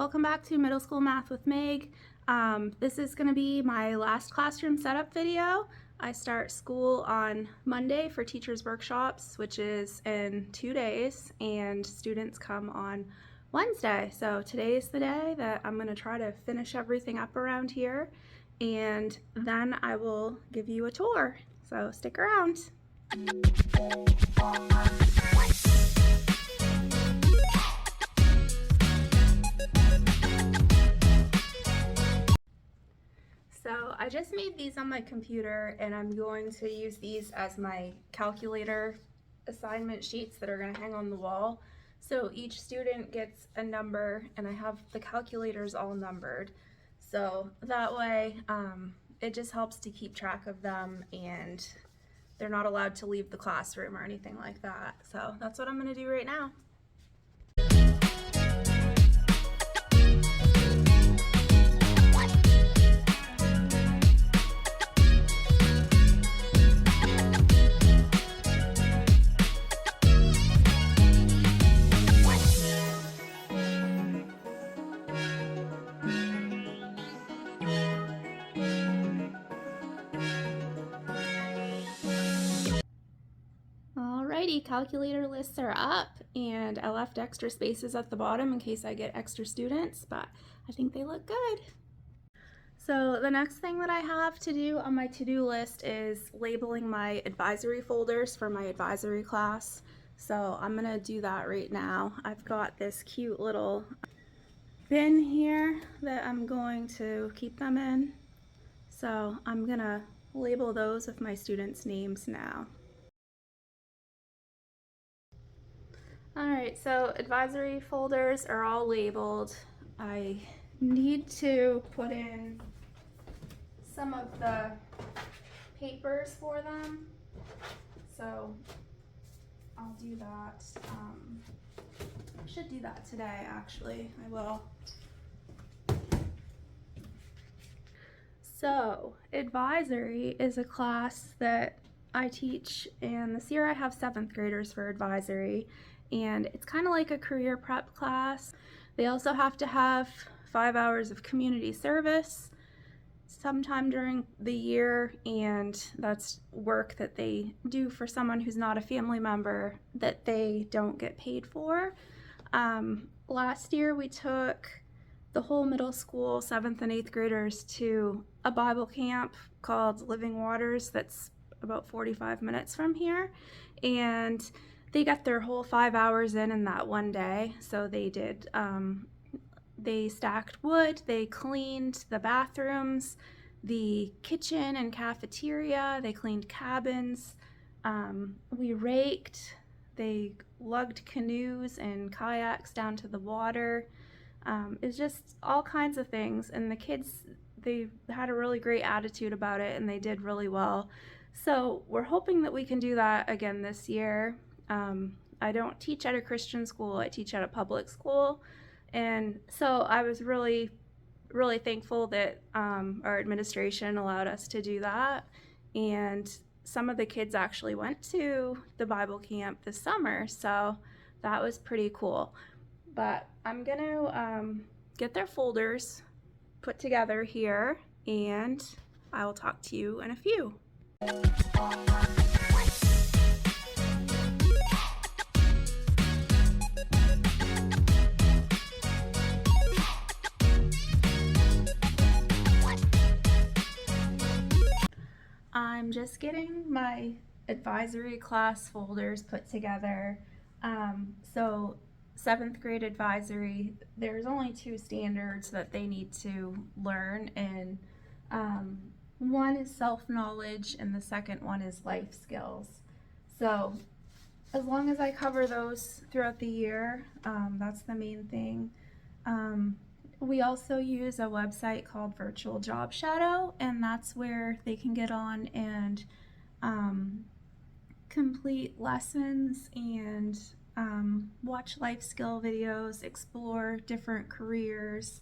welcome back to Middle School Math with Meg. This is going to be my last classroom setup video. I start school on Monday for teachers workshops, which is in 2 days, and students come on Wednesday. So today is the day that I'm going to try to finish everything up around here, and then I will give you a tour. So stick around. So I just made these on my computer, and I'm going to use these as my calculator assignment sheets that are going to hang on the wall. So each student gets a number, and I have the calculators all numbered. So that way it just helps to keep track of them, and they're not allowed to leave the classroom or anything like that. So that's what I'm going to do right now. Alrighty, calculator lists are up, and I left extra spaces at the bottom in case I get extra students, but I think they look good. So the next thing that I have to do on my to-do list is labeling my advisory folders for my advisory class. So I'm gonna do that right now. I've got this cute little bin here that I'm going to keep them in. So I'm gonna label those with my students' names now. Alright, so advisory folders are all labeled. I need to put in some of the papers for them, so I'll do that. I should do that today, actually. I will. So advisory is a class that I teach, and this year I have 7th graders for advisory, and it's kind of like a career prep class. They also have to have 5 hours of community service sometime during the year, and that's work that they do for someone who's not a family member that they don't get paid for. Last year we took the whole middle school 7th and 8th graders to a Bible camp called Living Waters that's about 45 minutes from here, and they got their whole 5 hours in that one day. So they did, they stacked wood, they cleaned the bathrooms, the kitchen and cafeteria, they cleaned cabins, we raked, they lugged canoes and kayaks down to the water. It's just all kinds of things, and the kids, they had a really great attitude about it, and they did really well. So we're hoping that we can do that again this year. I don't teach at a Christian school, I teach at a public school, and so I was really thankful that our administration allowed us to do that, and some of the kids actually went to the Bible camp this summer, so that was pretty cool. But I'm gonna get their folders put together here, and I will talk to you in a few. I'm just getting my advisory class folders put together. So 7th grade advisory, there's only 2 standards that they need to learn, and one is self-knowledge and the second one is life skills. So as long as I cover those throughout the year, that's the main thing. We also use a website called Virtual Job Shadow, and that's where they can get on and complete lessons and watch life skill videos, explore different careers.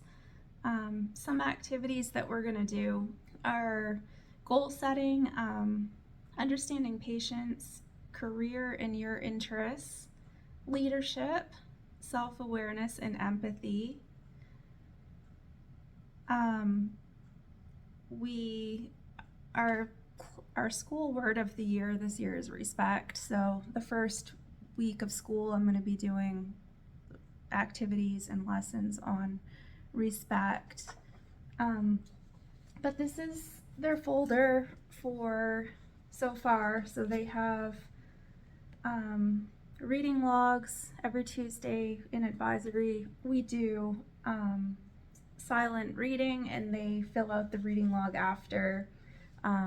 Some activities that we're going to do are goal setting, understanding patients, career and your interests, leadership, self-awareness and empathy, Our school word of the year this year is respect. So the first week of school, I'm going to be doing activities and lessons on respect. But this is their folder for so far. So they have reading logs every Tuesday in advisory. We do silent reading, and they fill out the reading log after,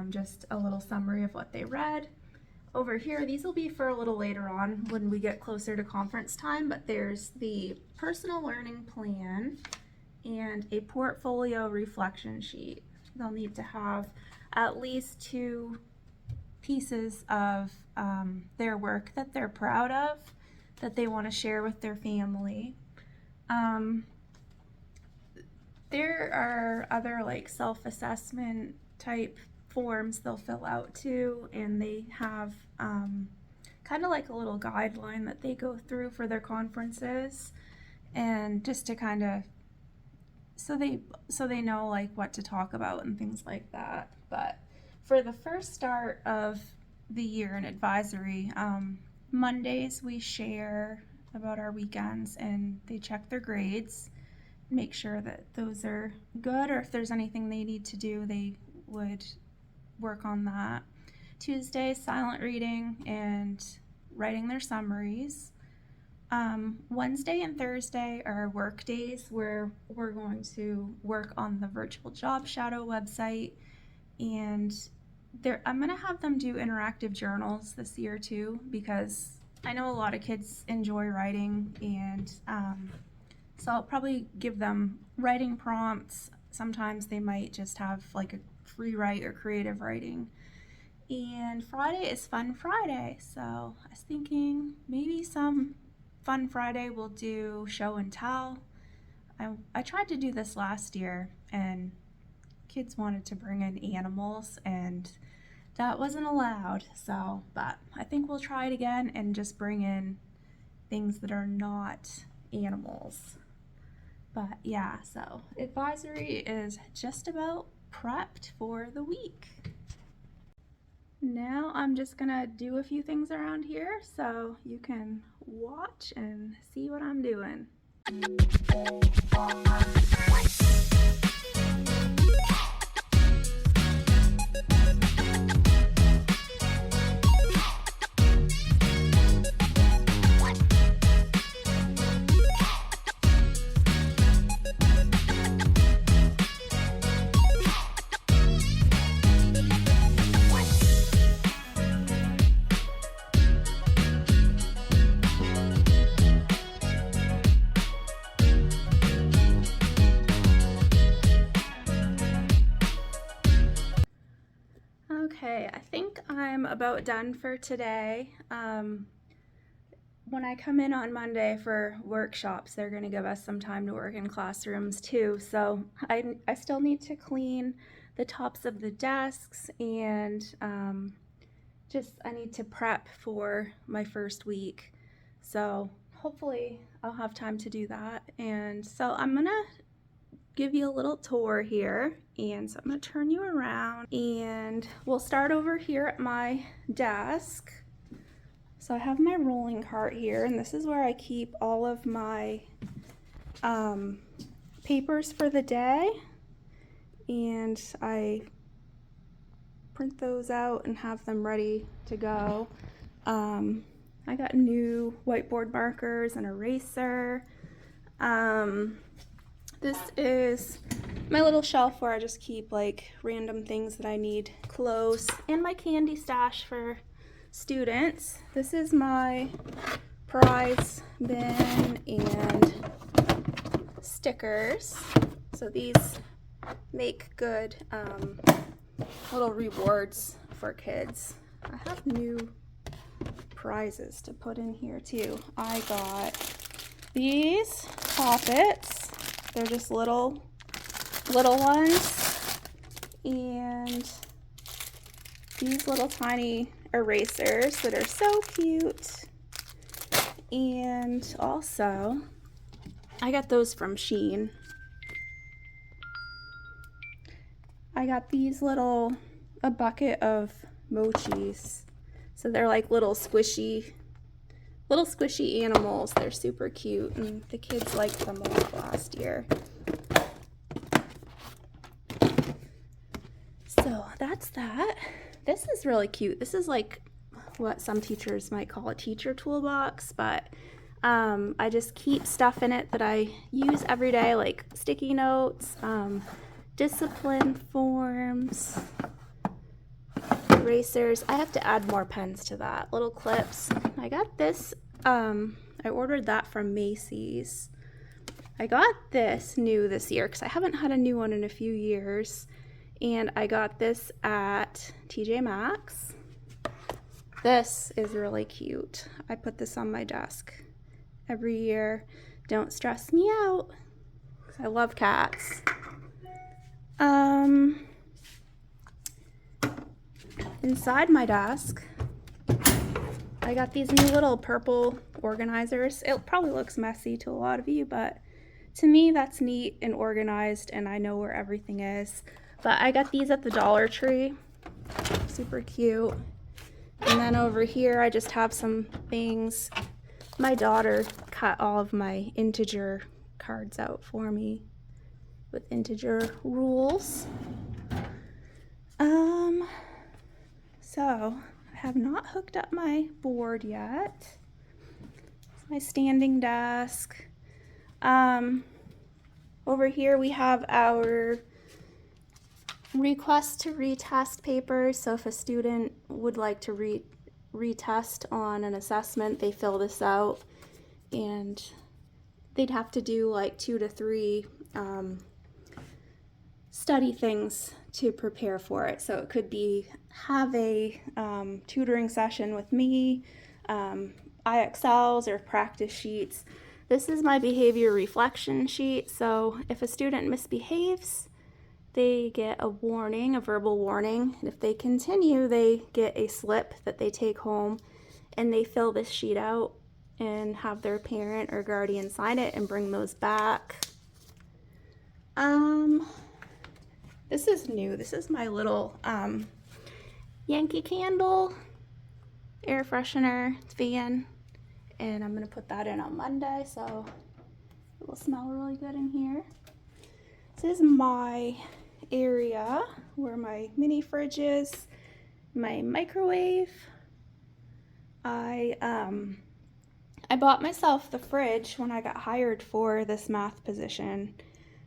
just a little summary of what they read. Over here, these will be for a little later on when we get closer to conference time, but there's the personal learning plan and a portfolio reflection sheet. They'll need to have at least 2 pieces of their work that they're proud of, that they want to share with their family. There are other like self-assessment type forms they'll fill out too, and they have kind of like a little guideline that they go through for their conferences, and just to kind of so they know like what to talk about and things like that. But for the first start of the year in advisory, Mondays we share about our weekends, and they check their grades, make sure that those are good, or if there's anything they need to do, they would work on that. Tuesday, silent reading and writing their summaries. Wednesday and Thursday are work days where we're going to work on the virtual job shadow website, and I'm going to have them do interactive journals this year too, because I know a lot of kids enjoy writing, and so I'll probably give them writing prompts. Sometimes they might just have like a free write or creative writing. And Friday is Fun Friday, so I was thinking maybe some Fun Friday we'll do show and tell. I tried to do this last year, and kids wanted to bring in animals, and that wasn't allowed. So, but I think we'll try it again and just bring in things that are not animals. But yeah, so advisory is just about prepped for the week. Now I'm just gonna do a few things around here so you can watch and see what I'm doing. Okay, I think I'm about done for today. When I come in on Monday for workshops, they're going to give us some time to work in classrooms too. So I still need to clean the tops of the desks, and I need to prep for my first week. So hopefully I'll have time to do that. And so I'm going to give you a little tour here, and so I'm going to turn you around, and we'll start over here at my desk. So I have my rolling cart here, and this is where I keep all of my papers for the day, and I print those out and have them ready to go. I got new whiteboard markers and eraser. This is my little shelf where I just keep like random things that I need close, and my candy stash for students. This is my prize bin and stickers. So these make good little rewards for kids. I have new prizes to put in here too. I got these poppets. They're just little ones, and these little tiny erasers that are so cute. And also, I got those from Shein. I got these a bucket of mochis. So they're like little squishy animals. They're super cute, and the kids liked them a lot last year. So that's that. This is really cute. This is like what some teachers might call a teacher toolbox, but I just keep stuff in it that I use every day, like sticky notes, discipline forms, erasers. I have to add more pens to that. Little clips. I got this, I ordered that from Macy's. I got this new this year because I haven't had a new one in a few years. And I got this at TJ Maxx. This is really cute. I put this on my desk every year. Don't stress me out, 'cause I love cats. Inside my desk, I got these new little purple organizers. It probably looks messy to a lot of you, but to me that's neat and organized, and I know where everything is. But I got these at the Dollar Tree. Super cute. And then over here I just have some things. My daughter cut all of my integer cards out for me with integer rules. So I have not hooked up my board yet. It's my standing desk. Over here we have our request to retest papers. So if a student would like to retest on an assessment, they fill this out, and they'd have to do like 2 to 3 study things to prepare for it. So it could be have a tutoring session with me, IXLs or practice sheets. This is my behavior reflection sheet. So if a student misbehaves, they get a warning, a verbal warning. And if they continue, they get a slip that they take home, and they fill this sheet out and have their parent or guardian sign it and bring those back. This is new. This is my little Yankee Candle air freshener fan, and I'm gonna put that in on Monday, so it will smell really good in here. This is my area where my mini fridge is, my microwave. I bought myself the fridge when I got hired for this math position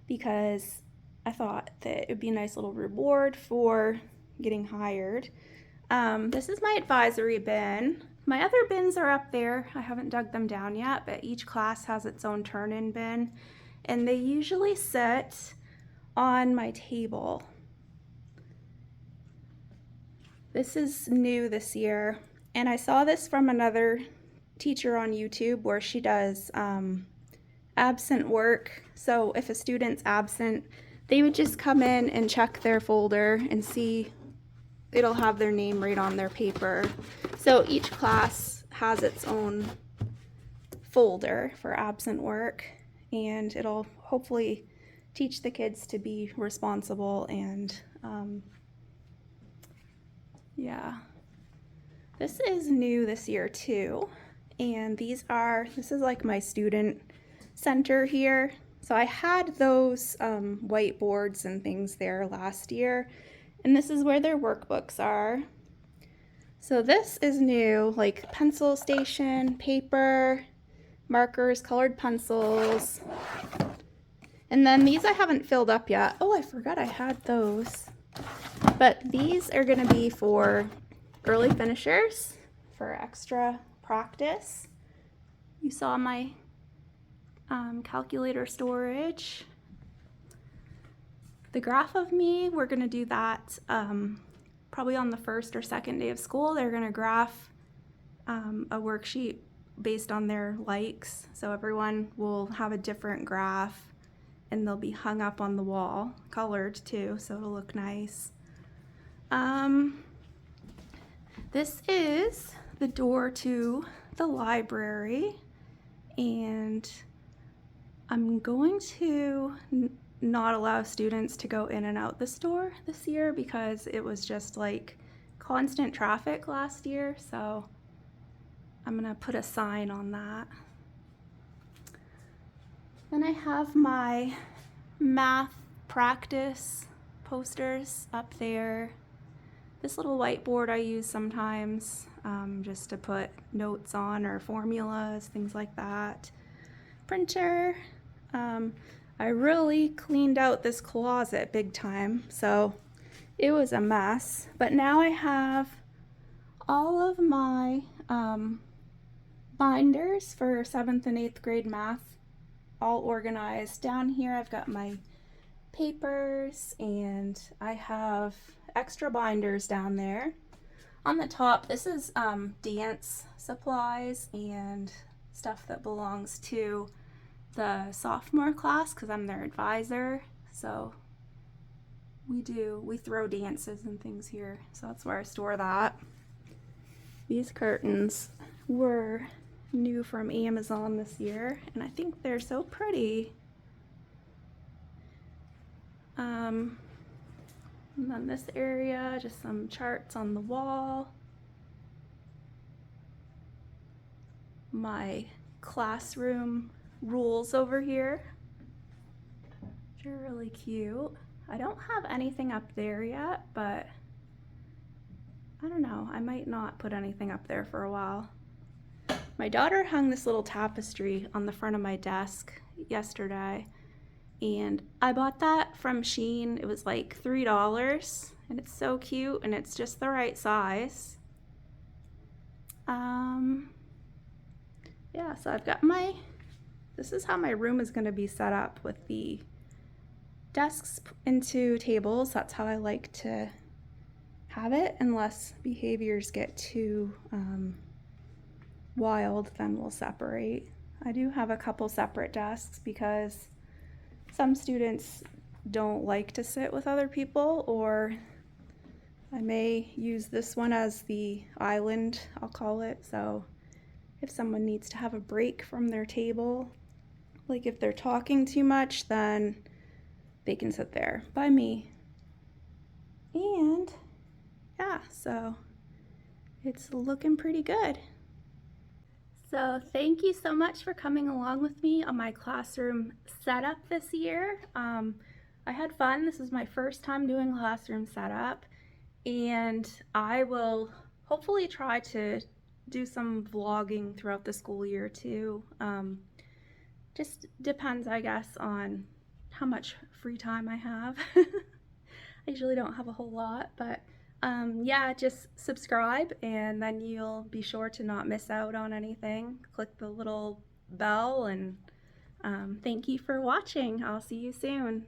because I thought that it would be a nice little reward for getting hired. This is my advisory bin. My other bins are up there. I haven't dug them down yet, but each class has its own turn-in bin, and they usually sit on my table. This is new this year, and I saw this from another teacher on YouTube where she does absent work. So if a student's absent, they would just come in and check their folder and see, it'll have their name right on their paper. So each class has its own folder for absent work, and it'll hopefully teach the kids to be responsible. And yeah, this is new this year too. And this is like my student center here. So I had those whiteboards and things there last year, and this is where their workbooks are. So this is new, like pencil station, paper, markers, colored pencils. And then these I haven't filled up yet. Oh, I forgot I had those. But these are gonna be for early finishers, for extra practice. You saw my calculator storage. The graph of me, we're gonna do that probably on the first or second day of school. They're gonna graph a worksheet based on their likes. So everyone will have a different graph, and they'll be hung up on the wall, colored too, so it'll look nice. This is the door to the library, and I'm going to not allow students to go in and out the store this year because it was just like constant traffic last year, so I'm gonna put a sign on that. Then I have my math practice posters up there. This little whiteboard I use sometimes just to put notes on or formulas, things like that. Printer. I really cleaned out this closet big time, so it was a mess. But now I have all of my binders for 7th and 8th grade math all organized. Down here I've got my papers and I have extra binders down there. On the top, this is dance supplies and stuff that belongs to the sophomore class because I'm their advisor. So we throw dances and things here, so that's where I store that. These curtains were new from Amazon this year, and I think they're so pretty. And then this area, just some charts on the wall. My classroom rules over here, which are really cute. I don't have anything up there yet, but I don't know, I might not put anything up there for a while. My daughter hung this little tapestry on the front of my desk yesterday, and I bought that from Shein. It was like $3, and it's so cute, and it's just the right size. Yeah, so I've got this is how my room is gonna be set up with the desks into tables. That's how I like to have it, unless behaviors get too wild, then we'll separate. I do have a couple separate desks because some students don't like to sit with other people, or I may use this one as the island, I'll call it. So if someone needs to have a break from their table, like if they're talking too much, then they can sit there by me. And yeah, so it's looking pretty good. So thank you so much for coming along with me on my classroom setup this year. I had fun. This is my first time doing classroom setup, and I will hopefully try to do some vlogging throughout the school year too. Just depends, I guess, on how much free time I have. I usually don't have a whole lot, but yeah, just subscribe and then you'll be sure to not miss out on anything. Click the little bell, and thank you for watching. I'll see you soon.